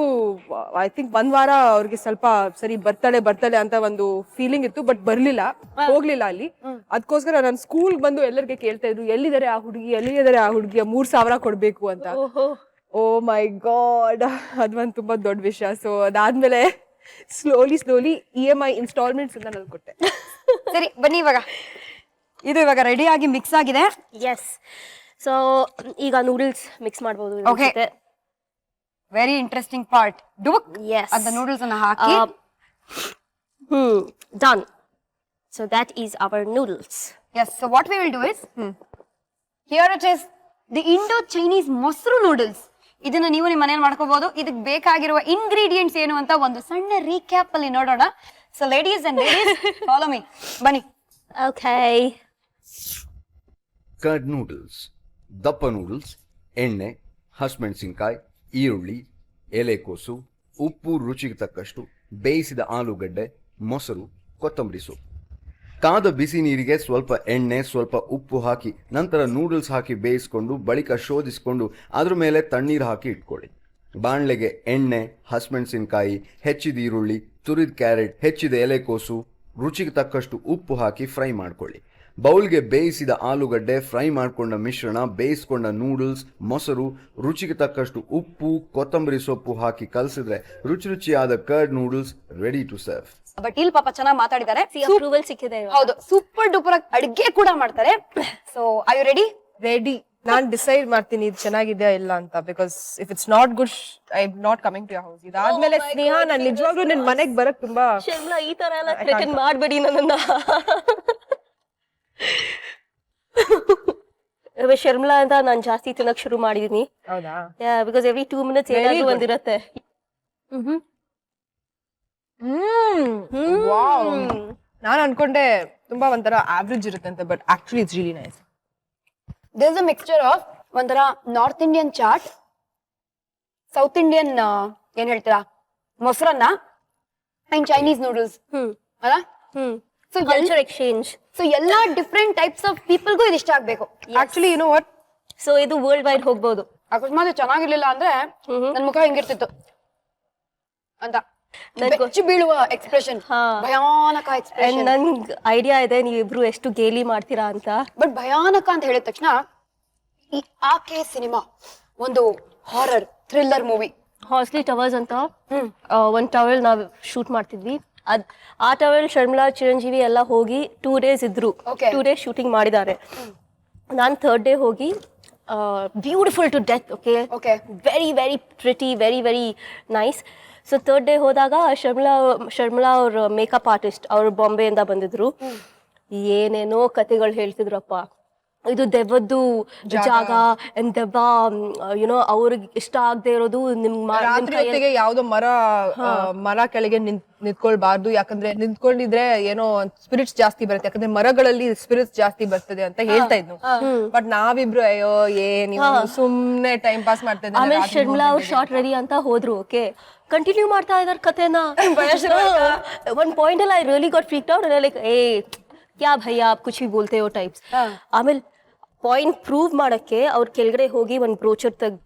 ಐ ಥಿಂಕ್ 1 ವಾರ ಅವ್ರಿಗೆ ಸ್ವಲ್ಪ ಸರಿ ಬರ್ತಾಳೆ ಅಂತ ಒಂದು ಫೀಲಿಂಗ್ ಇತ್ತು, ಬಟ್ ಹೋಗ್ಲಿಲ್ಲ ಅಲ್ಲಿ. ಅದಕ್ಕೋಸ್ಕರ ನಾನು ಸ್ಕೂಲ್ ಬಂದು ಎಲ್ಲರಿಗೆ ಕೇಳ್ತಾ ಇದ್ರು ಎಲ್ಲಿದ್ದಾರೆ ಆ ಹುಡುಗಿ 3,000 ಕೊಡ್ಬೇಕು ಅಂತ. ಓ ಮೈ ಗಾಡ್, ಅದೊಂದು ತುಂಬಾ ದೊಡ್ಡ ವಿಷಯ. ಸೊ ಅದಾದ್ಮೇಲೆ ಸ್ಲೋಲಿ EMI ಇನ್ಸ್ಟಾಲ್ಮೆಂಟ್ಸ್ ಇಂದ ನಾನು ಕೊಟ್ಟೆ. ಸರಿ ಬನ್ನಿ, ಇದು ಇವಾಗ ರೆಡಿ ಆಗಿ ಮಿಕ್ಸ್ ಆಗಿದೆ. ಎಸ್, ಸೊ ಈಗ ನೂಡಲ್ಸ್ ಮಿಕ್ಸ್ ಮಾಡ್ಬೋದು. Okay, very interesting part. Yes. ಅಂತ ನೂಡಲ್ಸ್ ಅನ್ನ ಹಾಕಿ done. So that is our noodles. Yes, so what we will do is here it is the Indo-Chinese ಮೊಸರು ನೂಡಲ್ಸ್. ಇದನ್ನ ನೀವು ನಿಮ್ಮ ಮನೆಯಲ್ಲಿ ಮಾಡ್ಕೋಬಹುದು. ಇದಕ್ಕೆ ಬೇಕಾಗಿರುವ ಇಂಗ್ರೀಡಿಯೆಂಟ್ಸ್ ಏನು ಅಂತ ಒಂದು ಸಣ್ಣ ರೀಕ್ಯಾಪ್ ಅಲ್ಲಿ ನೋಡೋಣ. So ladies and follow me, ಬನ್ನಿ. Okay. ಕರ್ಡ್ ನೂಡಲ್ಸ್, ದಪ್ಪ ನೂಡಲ್ಸ್, ಎಣ್ಣೆ, ಹಸಿಮೆಣಸಿನಕಾಯಿ, ಈರುಳ್ಳಿ, ಎಲೆಕೋಸು, ಉಪ್ಪು ರುಚಿಗೆ ತಕ್ಕಷ್ಟು, ಬೇಯಿಸಿದ ಆಲೂಗಡ್ಡೆ, ಮೊಸರು, ಕೊತ್ತಂಬರಿ ಸೊಪ್ಪು. ಕಾದ ಬಿಸಿ ನೀರಿಗೆ ಸ್ವಲ್ಪ ಎಣ್ಣೆ, ಸ್ವಲ್ಪ ಉಪ್ಪು ಹಾಕಿ ನಂತರ ನೂಡಲ್ಸ್ ಹಾಕಿ ಬೇಯಿಸ್ಕೊಂಡು ಬಳಿಕ ಶೋಧಿಸಿಕೊಂಡು ಅದ್ರ ಮೇಲೆ ತಣ್ಣೀರು ಹಾಕಿ ಇಟ್ಕೊಳ್ಳಿ. ಬಾಣಲೆಗೆ ಎಣ್ಣೆ, ಹಸಿಮೆಣಸಿನಕಾಯಿ, ಹೆಚ್ಚಿದ ಈರುಳ್ಳಿ, ತುರಿದ ಕ್ಯಾರೆಟ್, ಹೆಚ್ಚಿದ ಎಲೆಕೋಸು, ರುಚಿಗೆ ತಕ್ಕಷ್ಟು ಉಪ್ಪು ಹಾಕಿ ಫ್ರೈ ಮಾಡ್ಕೊಳ್ಳಿ. ಬೌಲ್ಗೆ ಬೇಯಿಸಿದ ಆಲೂಗಡ್ಡೆ, ಫ್ರೈ ಮಾಡಿಕೊಂಡ ಮಿಶ್ರಣ, ಬೇಯಿಸ್ಕೊಂಡ ನೂಡಲ್ಸ್, ಮೊಸರು, ರುಚಿಗೆ ತಕ್ಕಷ್ಟು ಉಪ್ಪು, ಕೊತ್ತಂಬರಿ ಸೊಪ್ಪು ಹಾಕಿ ಕಲಸಿದ್ರೆ ರುಚಿಯಾದ curd noodles ready to serve. But ಇಲ್ಲಿ ಪಾಪ ಚೆನ್ನಾಗಿ ಮಾತಾಡಿದ್ದಾರೆ. ಅಪ್ರೂವಲ್ ಸಿಕ್ಕಿದೆ. ಹೌದು, ಸೂಪರ್ ಡೂಪರ್ ಅಡಿಗೆ ಕೂಡ ಮಾಡ್ತಾರೆ. So are you ready? ನಾನ್ ಡಿಸೈಡ್ ಮಾಡ್ತೀನಿ ಇದು ಚೆನ್ನಾಗಿದೆಯಾ ಇಲ್ಲ ಅಂತ. Because if it's not good I am not coming to your house. ಇದಾದ್ಮೇಲೆ ಸ್ನೇಹ, ನಾನು ನಿಜವಾಗ್ಲೂ ನಿನ್ ಮನೆಗ್ ಬರಕ್ ತುಂಬಾ. ಶರ್ಮಿಳಾ, ಈ ತರ ಎಲ್ಲ ಥ್ರೆಟನ್ ಮಾಡಬೇಡಿ ನನ್ನನ್ನ. ಶರ್ಮಿಳಾ ಅಂತ ನಾನು ಜಾಸ್ತಿ ತಿನ್ನಕ್ ಶುರು ಮಾಡಿದೀನಿ. ಹೌದಾ? ಬಿಕಾಸ್ ಎವ್ರಿ 2 minutes ಏನಾದ್ರು ಒಂದಿರತ್ತೆ. ನಾನು ಅನ್ಕೊಂಡೆ ತುಂಬಾ ಒಂಥರ ಆವ್ರೇಜ್ ಇರುತ್ತೆ ಅಂತ, but actually it's really nice. There is a mixture of ಒಂಥರ North Indian chaat, South Indian ಏನ್ ಹೇಳ್ತೀರಾ ಮೊಸರನ್ನ, ಅಂಡ್ ಚೈನೀಸ್ ನೂಡಲ್ಸ್ ಅಲ್ಲ. So culture exchange. ಸೊ ಎಲ್ಲಾ ಡಿಫ್ರೆಂಟ್ ಟೈಪ್ಸ್ ಆಫ್ ಪೀಪಲ್ಗೂ ಇದು ಇಷ್ಟ ಆಗ್ಬೇಕು. Actually you know what, so ಇದು ವರ್ಲ್ಡ್ ವೈಡ್ ಹೋಗ್ಬೋದು. ಅಕಸ್ಮಾತ್ ಚೆನ್ನಾಗಿರ್ಲಿಲ್ಲ ಅಂದ್ರೆ ನನ್ ಮುಖ ಹೆಂಗಿರ್ತಿತ್ತು ಅಂತ ಬೆಚ್ಚಿ ಬೀಳುವ ಎಕ್ಸ್ಪ್ರೆಷನ್, ಭಯಾನಕ ಎಕ್ಸ್ಪ್ರೆಷನ್. ನನ್ಗೆ ಐಡಿಯಾ ಇದೆ ನೀವಿಬ್ರು ಎಷ್ಟು ಗೇಲಿ ಮಾಡ್ತೀರಾ ಅಂತ. ಬಟ್ ಭಯಾನಕ ಅಂತ ಹೇಳಿದ ತಕ್ಷಣ ಈ ಆಕೆ ಸಿನಿಮಾ ಒಂದು ಹಾರರ್ ಥ್ರಿಲ್ಲರ್ ಮೂವಿ. ಹಾರ್ಸ್ಲಿ ಟವರ್ಸ್ ಅಂತ ಒಂದ್ ಟವಲ್ ನಾವ್ ಶೂಟ್ ಮಾಡ್ತಿದ್ವಿ. ಆ ಟವಲ್ ಶರ್ಮಿಳಾ, ಚಿರಂಜೀವಿ ಎಲ್ಲ ಹೋಗಿ 2 days ಇದ್ರು. 2 days ಶೂಟಿಂಗ್ ಮಾಡಿದ್ದಾರೆ. ನಾನು 3rd day ಹೋಗಿ beautiful to death. Okay, very very pretty, very very nice. So 3rd day ಹೋದಾಗ ಶರ್ಮಿಳಾ ಅವ್ರ ಮೇಕಪ್ ಆರ್ಟಿಸ್ಟ್, ಅವ್ರು ಬಾಂಬೆಯಿಂದ ಬಂದಿದ್ರು. ಏನೇನೋ ಕತೆಗಳು ಹೇಳ್ತಿದ್ರಪ್ಪ. ಇದು ದೆವ್ವದ್ದು ಜಾಗ, ದೆವ್ವ ಯುನೋ ಅವ್ರಿಗೆ ಇಷ್ಟ ಆಗದೆ ಇರೋದು ರಾತ್ರಿ ಯಾವ್ದೋ ಮರ ಕೆಳಗೆ ನಿಂತ್ಕೊಳ್ಬಾರ್ದು, ಯಾಕಂದ್ರೆ ನಿಂತ್ಕೊಂಡಿದ್ರೆ ಏನೋ ಸ್ಪಿರಿಟ್ಸ್ ಜಾಸ್ತಿ ಬರುತ್ತೆ, ಯಾಕಂದ್ರೆ ಮರಗಳಲ್ಲಿ ಸ್ಪಿರಿಟ್ಸ್ ಜಾಸ್ತಿ ಬರ್ತದೆ ಅಂತ ಹೇಳ್ತಾ ಇದ್ನು. ಬಟ್ ನಾವಿಬ್ರು ಅಯ್ಯೋ ನೀವು ಸುಮ್ನೆ ಟೈಮ್ ಪಾಸ್ ಮಾಡ್ತಾ ಇದ್ದೆ. ಆಮೇಲೆ ಶರ್ಮಿಳಾ ಅವ್ರು ಶಾರ್ಟ್ ರೆಡಿ ಅಂತ ಹೋದ್ರು. ಓಕೆ, ಕಂಟಿನ್ಯೂ ಮಾಡ್ತಾ ಇದಾರೆ ಕತೆನ. ಒಂದ್ ಪಾಯಿಂಟ್ ಅಲ್ಲಿ I really got freaked out. Like ಏ ಕ್ಯಾ ಭಯ್ಯ ಆಪ್ ಕುಚ್ ಭಿ ಬೋಲ್ತೆ ಹೋ ಟೈಪ್ಸ್. ಆಮೇಲೆ ಪಾಯಿಂಟ್ ಪ್ರೂವ್ ಮಾಡಕ್ಕೆ ಅವ್ರ ಕೆಳಗಡೆ ಹೋಗಿ ಒಂದ್ ಬ್ರೋಚರ್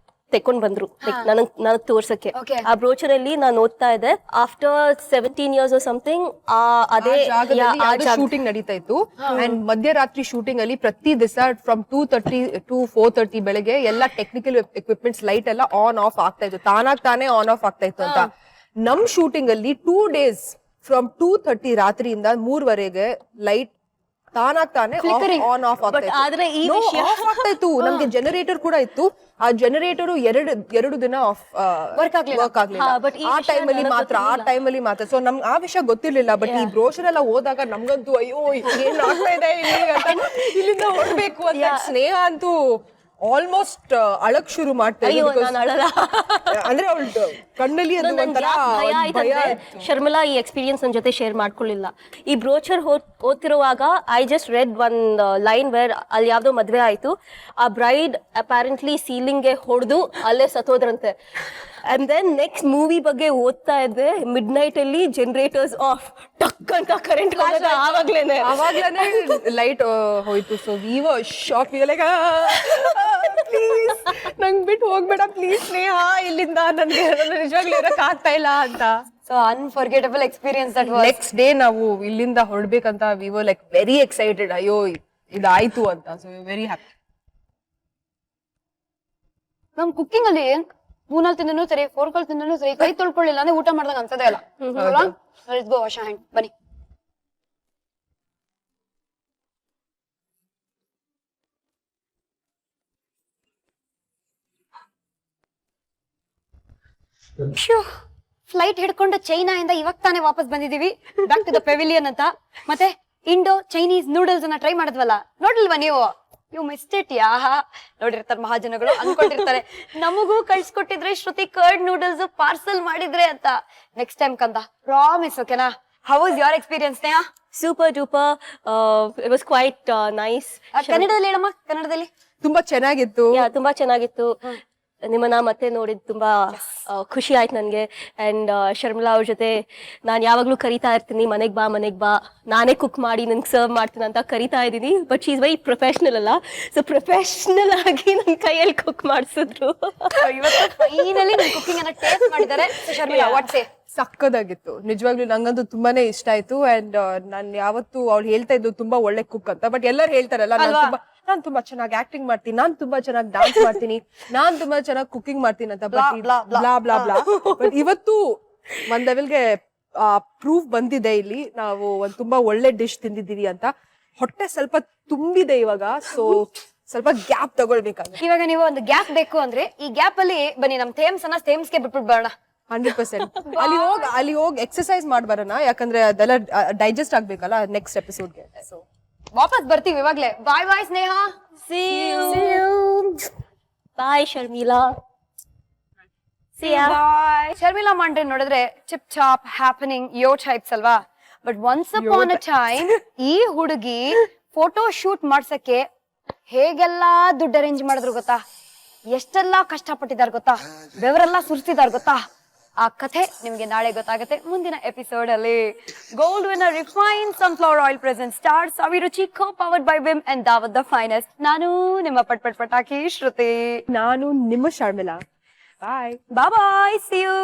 ತೆಕೊಂಡ್ ಬಂದ್ರು ನನಗ್ ತೋರ್ಸಕ್ಕೆ. ಆ ಬ್ರೋಚರ್ ಅಲ್ಲಿ ನಾನು ಓದ್ತಾ ಇದ್ದೆ, ಆಫ್ಟರ್ 17 years ಸಮಥಿಂಗ್ ಅದೇ ಶೂಟಿಂಗ್ ನಡೀತಾ ಇತ್ತು. ಅಂಡ್ ಮಧ್ಯರಾತ್ರಿ ಶೂಟಿಂಗ್ ಅಲ್ಲಿ ಪ್ರತಿ ದಿವಸ ಫ್ರಮ್ 2:30 to 4:30 ಬೆಳಗ್ಗೆ ಎಲ್ಲ ಟೆಕ್ನಿಕಲ್ ಎಕ್ವಿಪ್ಮೆಂಟ್ಸ್ ಲೈಟ್ ಎಲ್ಲ ಆನ್ ಆಫ್ ಆಗ್ತಾ ಇತ್ತು, ತಾನೇ ಆನ್ ಆಫ್ ಆಗ್ತಾ ಇತ್ತು ಅಂತ. ನಮ್ ಶೂಟಿಂಗ್ ಅಲ್ಲಿ 2 days ಫ್ರಮ್ 2:30 ರಾತ್ರಿಯಿಂದ 3 ಲೈಟ್ ತಾನೇ ಆನ್ ಆಫ್ ಆಗ್ತಾ ಇತ್ತು. ನಮ್ಗೆ ಜನರೇಟರ್ ಕೂಡ ಇತ್ತು. ಆ ಜನರೇಟರ್ ಎರಡು ದಿನ ವರ್ಕ್ ಆಗ್ಲಿಲ್ಲ. ಆ ಟೈಮಲ್ಲಿ ಮಾತ್ರ. ಸೊ ನಮ್ಗೆ ಆ ವಿಷಯ ಗೊತ್ತಿರ್ಲಿಲ್ಲ. ಬಟ್ ಈ ಬ್ರೋಷರ್ ಎಲ್ಲ ಹೋದಾಗ ನಮ್ಗಂತೂ ಅಯ್ಯೋ ಏನ್ ಆಗ್ತಾ ಇದೆ ಇಲ್ಲಿಂದ ಹೊರಡ್ಬೇಕು ಅಂತ. ಸ್ನೇಹ ಅಂತೂ ಆಲ್ಮೋಸ್ಟ್ ಅಳಕ್ ಶುರು ಮಾಡ್ತಾ ಅಯ್ಯೋ ಇದ್ಲು ನಾನು ಅಳಲ್ಲ. ಅಂದ್ರೆ ಅವಳ ಕಣ್ಣಲ್ಲಿ ಅದು ನನ್ಗೆ ಒಂಥರ ಯಾಕ್ ಭಯ ಭಯ ಆಯ್ತಂದ್ರೆ ಶರ್ಮಿಳಾ ಈ ಎಕ್ಸ್ಪೀರಿಯನ್ಸ್ ನನ್ನ ಜೊತೆ ಶೇರ್ ಮಾಡ್ಕೊಳ್ಳಿಲ್ಲ. ಈ ಬ್ರೋಚರ್ ಓದ್ತಿರುವಾಗ I just read one line where ಅಲ್ಲಿ ಯಾವ್ದೋ ಮದ್ವೆ ಆಯ್ತು, ಆ ಬ್ರೈಡ್ ಅಪ್ಯಾರೆಂಟ್ಲಿ ಸೀಲಿಂಗ್ಗೆ ಹೊಡೆದು ಅಲ್ಲೇ ಸತ್ತೋದ್ರಂತೆ. ಅಂಡ್ ದೆನ್ ನೆಕ್ಸ್ಟ್ ಮೂವಿ ಬಗ್ಗೆ ಓದ್ತಾ ಇದ್ದೆ, ಮಿಡ್ ನೈಟ್ ಅಲ್ಲಿ ಜನರೇಟರ್ಸ್ ಆಫ್, ಟಕ್ ಅಂತ ಕರೆಂಟ್ ಆವಾಗ್ಲೇನೆ ಲೈಟ್ ಹೋಯ್ತು. So we were shock, like please ನಂಗ್ ಬಿಟ್ಟು ಹೋಗ್ಬೇಡ ಪ್ಲೀಸ್ ಸ್ನೇಹ ಇಲ್ಲಿಂದ, ನನ್ಗೆ ನಿಜವಾಗ್ಲೂ ಇರಕ್ ಆಗ್ತಾ ಇಲ್ಲ ಅಂತ. So unforgettable experience that was. Next day ನಾವು ಇಲ್ಲಿಂದ ಹೊರಡ್ಬೇಕಂತ we were like very excited, ಅಯ್ಯೋ ಇದಾಯ್ತು ಅಂತ. So very happy. ನಮ್ ಕುಕ್ಕಿಂಗ್ ಅಲ್ಲಿ ಮೂನಲ್ಲಿ ತಿಂದನು ಸರಿ, ಫೋರ್ಕಲ್ ತಿಂದನು ಸರಿ, ಕೈ ತೊಳ್ಕೊಳ್ಳಿಲ್ಲ ಅಂದ್ರೆ ಊಟ ಮಾಡ್ದಂಗ ಅನ್ಸದೇ ಇಲ್ಲ. ಲೆಟ್ಸ್ ಗೋ ವಾಶ್ ಹ್ಯಾಂಡ್, ಬನ್ನಿ. ಫ್ಲೈಟ್ ಹಿಡ್ಕೊಂಡು ಚೈನಾ ಇಂದ ಇವಾಗ ತಾನೇ ವಾಪಸ್ ಬಂದಿದೀವಿ, ಬ್ಯಾಕ್ ಟು ದ ಪೆವಿಲಿಯನ್ ಅಂತ. ಮತ್ತೆ ಇಂಡೋ ಚೈನೀಸ್ ನೂಡಲ್ಸ್ ಅನ್ನ ಟ್ರೈ ಮಾಡಿದ್ವಲ್ಲ, ನೋಡಿಲ್ವಾ ನೀವು? You missed it. ನೋಡಿರ್ತಾರೆ ಮಹಾಜನಗಳು, ಅನ್ಕೊಂಡಿರ್ತಾರೆ ನಮಗೂ ಕಳ್ಸಿಕೊಟ್ಟಿದ್ರೆ ಶ್ರುತಿ ಕರ್ಡ್ ನೂಡಲ್ಸ್ ಪಾರ್ಸಲ್ ಮಾಡಿದ್ರೆ ಅಂತ. ನೆಕ್ಸ್ಟ್ ಟೈಮ್ ಕಂದ, ಪ್ರಾಮಿಸ್, ಓಕೆನಾ? How was your experience Neha? Super duper, it was quite nice. ಕನ್ನಡದಲ್ಲಿ ಹೇಳಮ್ಮ, ಕನ್ನಡದಲ್ಲಿ. ತುಂಬಾ ಚೆನ್ನಾಗಿತ್ತು. ತುಂಬಾ ಚೆನ್ನಾಗಿತ್ತು. ನಿಮ್ಮನ್ನ ಮತ್ತೆ ನೋಡಿದ್ ತುಂಬಾ ಖುಷಿ ಆಯ್ತು ನನ್ಗೆ. ಅಂಡ್ ಶರ್ಮಿಳಾ ಅವ್ರ ಜೊತೆ ನಾನು ಯಾವಾಗ್ಲೂ ಕರಿತಾ ಇರ್ತೀನಿ, ಮನೆಗ್ ಬಾ, ನಾನೇ ಕುಕ್ ಮಾಡಿ ನನ್ಗೆ ಸರ್ವ್ ಮಾಡ್ತೀನಿ ಅಂತ ಕರಿತಾ ಇದ್ದೀನಿ. But she is very professional ಅಲ್ಲ, ಸೊ ಪ್ರೊಫೆಷನಲ್ ಆಗಿ ನನ್ ಕೈಯಲ್ಲಿ ಕುಕ್ ಮಾಡಿಸಿದ್ರು. ಇವತ್ತು ಫೈನಲಿ ಕುಕಿಂಗ್ ಅನ್ನ ಟೇಸ್ಟ್ ಮಾಡಿದ್ದಾರೆ. ಶರ್ಮಿಳಾ, ವಾಟ್ಸ್ ಸೇ? ಸಕ್ಕದಾಗಿತ್ತು ನಿಜವಾಗ್ಲೂ, ನಂಗಂತೂ ತುಂಬಾನೇ ಇಷ್ಟ ಆಯ್ತು. ಅಂಡ್ ನಾನ್ ಯಾವತ್ತು ಅವ್ಳು ಹೇಳ್ತಾ ಇದ್ದು ತುಂಬಾ ಒಳ್ಳೆ ಕುಕ್ ಅಂತ, ಬಟ್ ಎಲ್ಲರೂ ಹೇಳ್ತಾರಲ್ಲ ನಾನ್ ತುಂಬಾ ಚೆನ್ನಾಗಿ ಆಕ್ಟಿಂಗ್ ಮಾಡ್ತೀನಿ, ನಾನ್ ತುಂಬಾ ಚೆನ್ನಾಗಿ ಡಾನ್ಸ್ ಮಾಡ್ತೀನಿ, ನಾನ್ ತುಂಬಾ ಚೆನ್ನಾಗಿ ಕುಕಿಂಗ್ ಮಾಡ್ತೀನಿ ಅಂತ. ಬಟ್ ಇವತ್ತು ಒಂದ್ ಲೆವೆಲ್ಗೆ ಪ್ರೂಫ್ ಬಂದಿದೆ ಇಲ್ಲಿ, ನಾವು ಒಂದ್ ತುಂಬಾ ಒಳ್ಳೆ ಡಿಶ್ ತಿಂದಿದೀವಿ ಅಂತ. ಹೊಟ್ಟೆ ಸ್ವಲ್ಪ ತುಂಬಿದೆ ಇವಾಗ, ಸೊ ಸ್ವಲ್ಪ ಗ್ಯಾಪ್ ತಗೊಳ್ಬೇಕಾದ್ರೆ. ಇವಾಗ ನೀವು ಒಂದು ಗ್ಯಾಪ್ ಬೇಕು ಅಂದ್ರೆ ಈ ಗ್ಯಾಪ್ ಅಲ್ಲಿ ಬನ್ನಿ, ನಮ್ ಥೇಮ್ಸ್ ಅನ್ನ ಥೇಮ್ಸ್ಗೆ ಬಿಟ್ಬಿಟ್ಟು ಬರೋಣ. 100%. ಅಲ್ಲಿ ಹೋಗಿ ಎಕ್ಸರ್ಸೈಸ್ ಮಾಡ್ಬರೋಣ, ಯಾಕಂದ್ರೆ ಅದೆಲ್ಲ ಡೈಜೆಸ್ಟ್ ಆಗ್ಬೇಕಲ್ಲ ನೆಕ್ಸ್ಟ್ ಎಪಿಸೋಡ್ಗೆ. ಸೊ ವಾಪಸ್ ಬರ್ತೀವಿ ಇವಾಗ್ಲೇ. ಬಾಯ್ ಬಾಯ್ ಸ್ನೇಹ. See you. Bye Sharmila. See ya. ಬಾಯ್. ಶರ್ಮಿಳಾ ಮಂಡ್ರೆ ನೋಡಿದ್ರೆ ಚಿಪ್ ಚಾಪ್ ಹ್ಯಾಪನಿಂಗ್ ಯೋ ಟೈಪ್ಸ್ ಅಲ್ವಾ? But once upon a time ಈ ಹುಡುಗಿ ಫೋಟೋ ಶೂಟ್ ಮಾಡ್ಸಕ್ಕೆ ಹೇಗೆಲ್ಲಾ ದುಡ್ಡು ಅರೇಂಜ್ ಮಾಡಿದ್ರು ಗೊತ್ತಾ? ಎಷ್ಟೆಲ್ಲಾ ಕಷ್ಟಪಟ್ಟಿದಾರ ಗೊತ್ತಾ? ಬೆವರೆಲ್ಲ ಸುರಿಸಿದಾರ ಗೊತ್ತಾ? ಆ ಕಥೆ ನಿಮ್ಗೆ ನಾಳೆ ಗೊತ್ತಾಗುತ್ತೆ ಮುಂದಿನ ಎಪಿಸೋಡ್ ಅಲ್ಲಿ. Gold Winner refined sunflower oil present Star Saviruchi co powered by Vim and Daawat the finest. ನಾನು ನಿಮ್ಮ ಪಟಾಕಿ ಶ್ರುತಿ. ನಾನು ನಿಮ್ಮ Sharmila. Bye bye, see you.